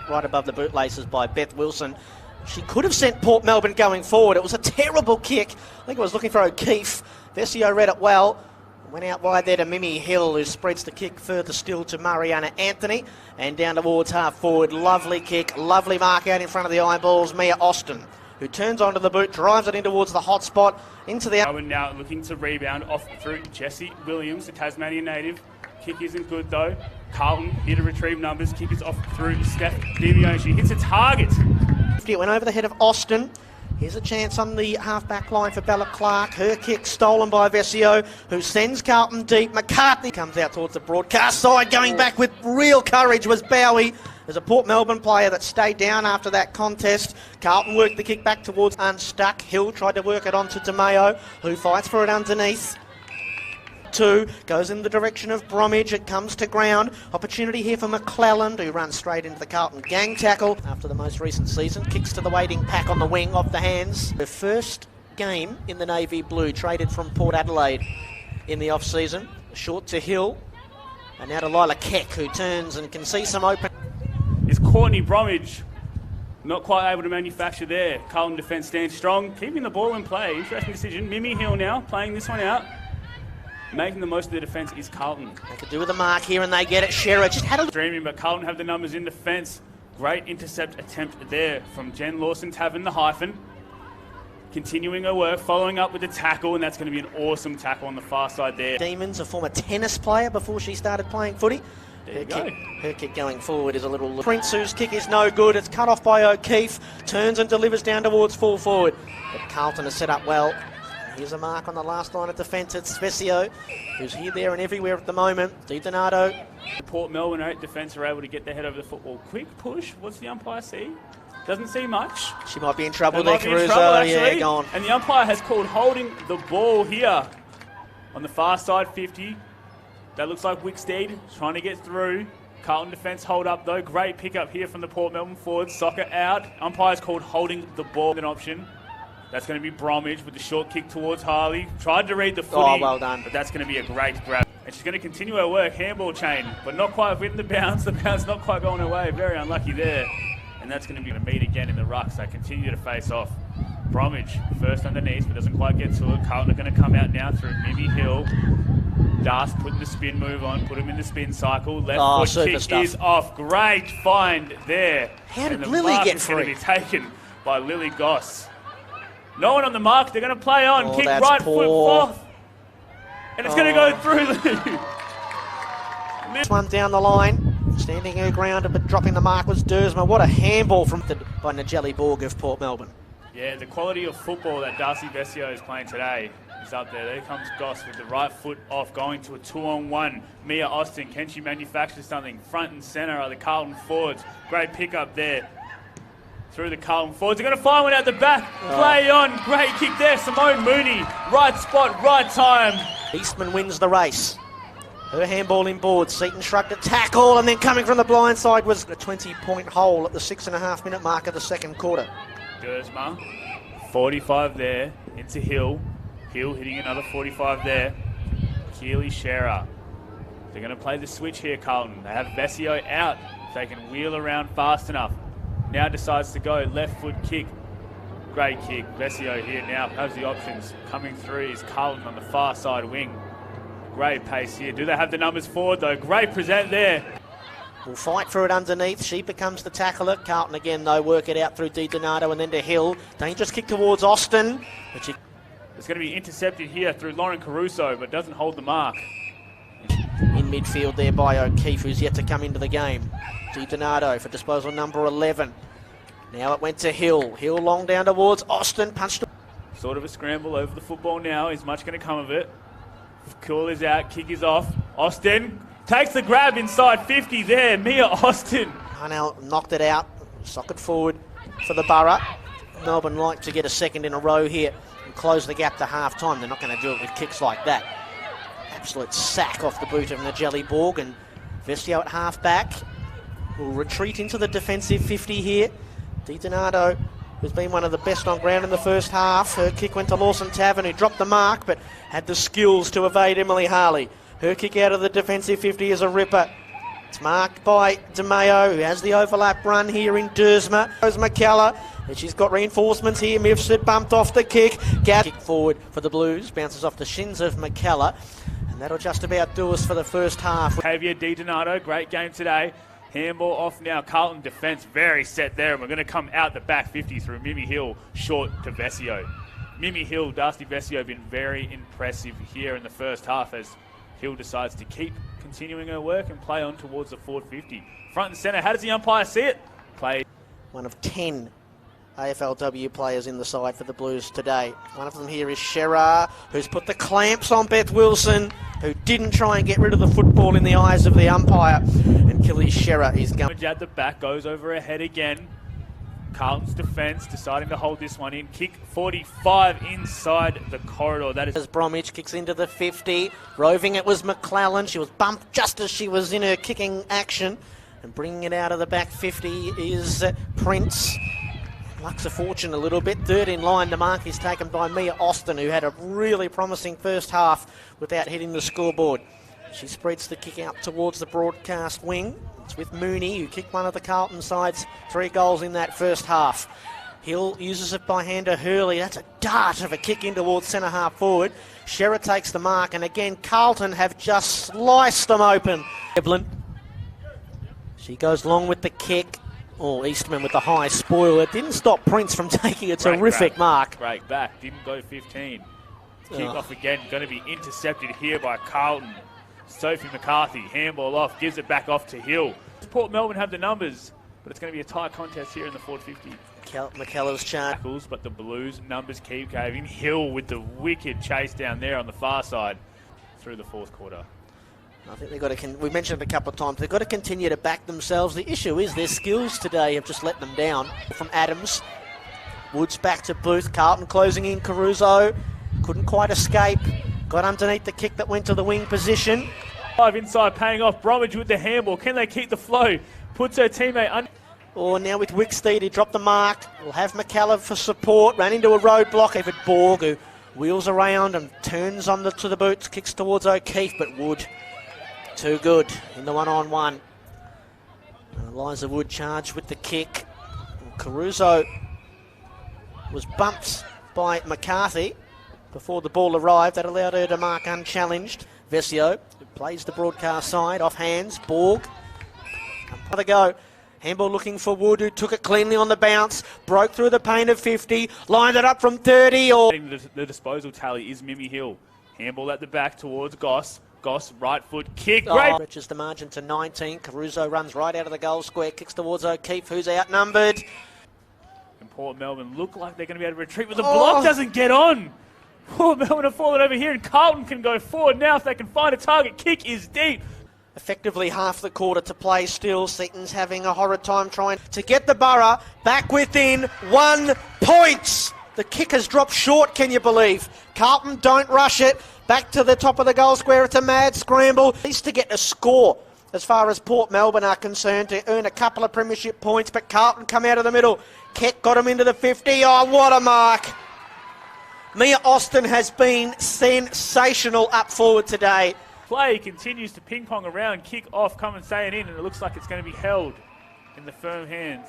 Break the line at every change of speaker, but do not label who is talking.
right above the bootlaces by Beth Wilson. She could have sent Port Melbourne going forward. It was a terrible kick. I think it was looking for O'Keefe. Vesio read it well. Went out wide there to Mimi Hill, who spreads the kick further still to Mariana Anthony. And down towards half forward. Lovely kick, lovely mark out in front of the eyeballs. Mia Austin, who turns onto the boot, drives it in towards the hot spot, into the...
Melbourne now looking to rebound off through Jessie Williams, the Tasmanian native. Kick isn't good though. Carlton here to retrieve numbers. Kick is off through Steph Divion. She hits a target.
It went over the head of Austin. Here's a chance on the half-back line for Bella Clark. Her kick stolen by Vesio, who sends Carlton deep. McCartney comes out towards the broadcast side. Going back with real courage was Bowie. There's a Port Melbourne player that stayed down after that contest. Carlton worked the kick back towards Unstuck. Hill tried to work it on to DeMeo, who fights for it underneath. Two goes in the direction of Bromwich. It comes to ground. Opportunity here for McClelland, who runs straight into the Carlton gang tackle after the most recent season. Kicks to the waiting pack on the wing, off the hands. The first game in the navy blue, traded from Port Adelaide in the off-season. Short to Hill, and now to Lila Keck, who turns and can see some open.
Is Courtney Bromwich not quite able to manufacture there? Carlton defence stands strong, keeping the ball in play. Interesting decision. Mimi Hill now playing this one out. Making the most of the defence is Carlton.
They could do with a mark here and they get it. Shearer just had a...
Dreaming, but Carlton have the numbers in defence. Great intercept attempt there from Jen Lawson-Tavern, the hyphen. Continuing her work, following up with the tackle, and that's going to be an awesome tackle on the far side there.
Demons, a former tennis player before she started playing footy. Her kick going forward is a little... Prince, whose kick is no good. It's cut off by O'Keefe. Turns and delivers down towards full forward. But Carlton has set up well. Here's a mark on the last line of defence. It's Vesio, who's here, there and everywhere at the moment. DiDonato.
Port Melbourne defence are able to get their head over the football. Quick push. What's the umpire see? Doesn't see much.
She might be in trouble there, Caruso. Yeah, gone.
And the umpire has called holding the ball here on the far side 50. That looks like Wicksteed trying to get through. Carlton defence hold up though. Great pickup here from the Port Melbourne forwards. Soccer out. Umpire's called holding the ball. An option. That's going to be Bromwich with the short kick towards Harley. Tried to read the footy.
Oh, well done.
But that's going to be a great grab. And she's going to continue her work. Handball chain, but not quite within the bounce. The bounce not quite going away. Very unlucky there. And that's going to be a meet again in the ruck. So continue to face off. Bromwich first underneath, but doesn't quite get to it. Carlton are going to come out now through Mimi Hill. Dust putting the spin move on. Put him in the spin cycle. Left foot kick is off. Great find there.
How did Lily get free?
Going to be taken by Lily Goss. No one on the mark. They're going to play on. Kick right foot off. And it's going to go through.
This one down the line. Standing her ground but dropping the mark was Dersma. What a handball by Nigeli Borg of Port Melbourne.
Yeah, the quality of football that Darcy Vesio is playing today is up there. There comes Goss with the right foot off, going to a 2-on-1. Mia Austin, can she manufacture something? Front and centre are the Carlton forwards. Great pickup there. Through the Carlton forwards. They're going to find one out the back. Play on. Great kick there. Simone Mooney. Right spot, right time.
Eastman wins the race. Her handball inboard. Seton shrugged a tackle, and then coming from the blind side was a 20-point hole at the 6.5-minute mark of the second quarter.
Dersma. 45 there. Into Hill. Hill hitting another 45 there. Keely Shearer. They're going to play the switch here, Carlton. They have Vesio out. If they can wheel around fast enough. Now decides to go left foot kick. Great kick. Vesio here now has the options. Coming through is Carlton on the far side wing. Great pace here. Do they have the numbers forward though? Great present there.
Will fight for it underneath. She becomes the tackler. Carlton again though work it out through DiDonato and then to Hill. Dangerous kick towards Austin. It's
going to be intercepted here through Lauren Caruso, but doesn't hold the mark.
In midfield there by O'Keefe, who's yet to come into the game. DiDonato for disposal number 11. Now it went to Hill. Hill long down towards Austin. Punched.
Sort of a scramble over the football now. Is much going to come of it. Cool is out. Kick is off. Austin takes the grab inside 50 there. Mia Austin.
Harnell knocked it out. Socket forward for the Borough. Melbourne like to get a second in a row here and close the gap to half time. They're not going to do it with kicks like that. Absolute sack off the boot of Nigeli Borg, and Vesio at half back will retreat into the defensive 50 here. DiDonato, who's been one of the best on ground in the first half. Her kick went to Lawson-Tavern, who dropped the mark but had the skills to evade Emily Harley. Her kick out of the defensive 50 is a ripper. It's marked by DeMeo, who has the overlap run here in Dersma. Goes McKellar, and she's got reinforcements here. Mifsud bumped off the kick. Kick forward for the Blues, bounces off the shins of McKellar, and that'll just about do us for the first half.
Javier Di Donato, great game today. Handball off now. Carlton defence very set there, and we're going to come out the back 50 through Mimi Hill, short to Vesio. Mimi Hill, Darcy Vesio, been very impressive here in the first half as Hill decides to keep continuing her work and play on towards the forward 50. Front and centre, how does the umpire see it? Play.
One of 10 AFLW players in the side for the Blues today. One of them here is Sherar, who's put the clamps on Beth Wilson, who didn't try and get rid of the football in the eyes of the umpire. And Killy Sherar is going.
At the back, goes over her head again. Carlton's defence deciding to hold this one in. Kick 45 inside the corridor. That is
as Bromwich kicks into the 50. Roving it was McClellan. She was bumped just as she was in her kicking action. And bringing it out of the back 50 is Prince. Lucks a fortune a little bit. Third in line, the mark is taken by Mia Austin, who had a really promising first half without hitting the scoreboard. She spreads the kick out towards the broadcast wing. It's with Mooney, who kicked one of the Carlton side's 3 goals in that first half. Hill uses it by hand to Hurley. That's a dart of a kick in towards centre half forward. Shearer takes the mark, and again, Carlton have just sliced them open. Evelyn. She goes long with the kick. Oh, Eastman with the high spoil. It didn't stop Prince from taking a terrific mark.
Break back, didn't go 15. Kick off again, going to be intercepted here by Carlton. Sophie McCarthy, handball off, gives it back off to Hill. Port Melbourne have the numbers, but it's going to be a tight contest here in the forward 50.
McKellar's charge.
But the Blues numbers keep caving. Hill with the wicked chase down there on the far side through the fourth quarter.
I think they've got to, we mentioned it a couple of times, they've got to continue to back themselves. The issue is their skills today have just let them down. From Adams, Woods back to Booth, Carlton closing in, Caruso couldn't quite escape, got underneath the kick that went to the wing position.
5 inside paying off, Bromwich with the handball, can they keep the flow? Puts her teammate under.
Or now with Wicksteed, he dropped the mark. We'll have McCallum for support, ran into a roadblock. David Borg, who wheels around and turns on to the boots, kicks towards O'Keefe, but Wood too good in the one-on-one. Eliza Wood charged with the kick. Caruso was bumped by McCarthy before the ball arrived. That allowed her to mark unchallenged. Vesio, who plays the broadcast side, off hands. Borg, another go. Handball looking for Wood, who took it cleanly on the bounce, broke through the paint of 50, lined it up from 30.
The disposal tally is Mimi Hill. Handball at the back towards Goss. Goss, right foot kick. Great.
Stretches the margin to 19. Caruso runs right out of the goal square, kicks towards O'Keefe, who's outnumbered.
And Port Melbourne look like they're going to be able to retreat, but the block doesn't get on. Port Melbourne have fallen over here, and Carlton can go forward now if they can find a target. Kick is deep.
Effectively half the quarter to play still. Seton's having a horrid time trying to get the Borough back within 1 point. The kick has dropped short, can you believe? Carlton don't rush it. Back to the top of the goal square. It's a mad scramble. At least to get a score as far as Port Melbourne are concerned to earn a couple of premiership points. But Carlton come out of the middle. Keck got him into the 50. Oh, what a mark. Mia Austin has been sensational up forward today.
Play continues to ping-pong around. Kick off, come and staying in. And it looks like it's going to be held in the firm hands